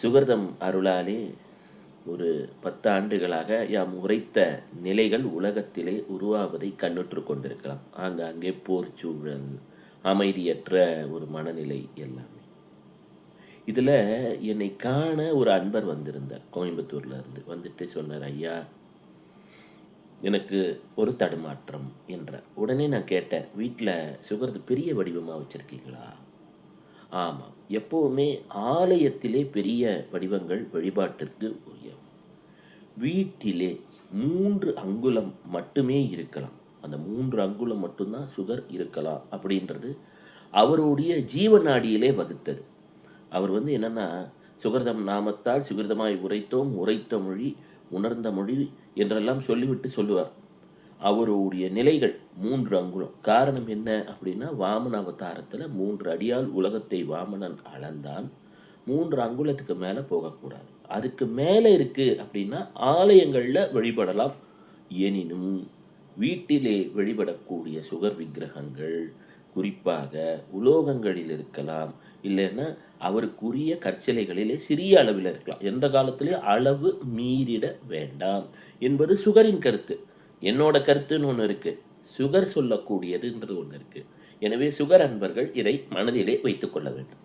சுகர்தம் அருளாலே ஒரு 10 ஆண்டுகளாக யாம் உரைத்த நிலைகள் உலகத்திலே உருவாவதை கண்ணுற்று கொண்டிருக்கலாம். ஆங்காங்கே போர் சூழல், அமைதியற்ற ஒரு மனநிலை எல்லாமே. இதில் என்னை காண ஒரு அன்பர் வந்திருந்தார், கோயம்புத்தூர்ல இருந்து வந்துட்டு சொன்னார், ஐயா எனக்கு ஒரு தடுமாற்றம் என்றார். உடனே நான் கேட்டேன், வீட்டில் சுகர்து பெரிய வடிவமாக வச்சுருக்கீங்களா? ஆமாம், எப்போவுமே ஆலயத்திலே பெரிய வடிவங்கள் வழிபாட்டிற்கு உரிய. வீட்டிலே 3 அங்குலம் மட்டுமே இருக்கலாம். அந்த 3 அங்குலம் மட்டும்தான் சுகர் இருக்கலாம் அப்படின்றது அவருடைய ஜீவநாடியிலே வகுத்தது. அவர் என்னன்னா, சுகர்தம் நாமத்தால் சுகிர்தமாய் உரைத்தோம், உரைத்த மொழி உணர்ந்த மொழி என்றெல்லாம் சொல்லிவிட்டு சொல்லுவார். அவருடைய நிலைகள் 3 அங்குலம். காரணம் என்ன அப்படின்னா, வாமன அவதாரத்தில் 3 அடியால் உலகத்தை வாமனன் அளந்தான். 3 அங்குலத்துக்கு மேலே போகக்கூடாது. அதுக்கு மேலே இருக்குது அப்படின்னா ஆலயங்களில் வழிபடலாம். எனினும் வீட்டிலே வழிபடக்கூடிய சுகர் விக்கிரகங்கள் குறிப்பாக உலோகங்களில் இருக்கலாம், இல்லைன்னா அவருக்குரிய கற்சிலைகளிலே சிறிய அளவில் இருக்கலாம். எந்த காலத்திலே அளவு மீறிட வேண்டாம் என்பது சுகரின் கருத்து. என்னோட கருத்துன்னு ஒன்று இருக்குது, சுகர் சொல்லக்கூடியதுன்றது ஒன்று இருக்குது. எனவே சுகர் அன்பர்கள் இதை மனதிலே வைத்துக்கொள்ள வேண்டும்.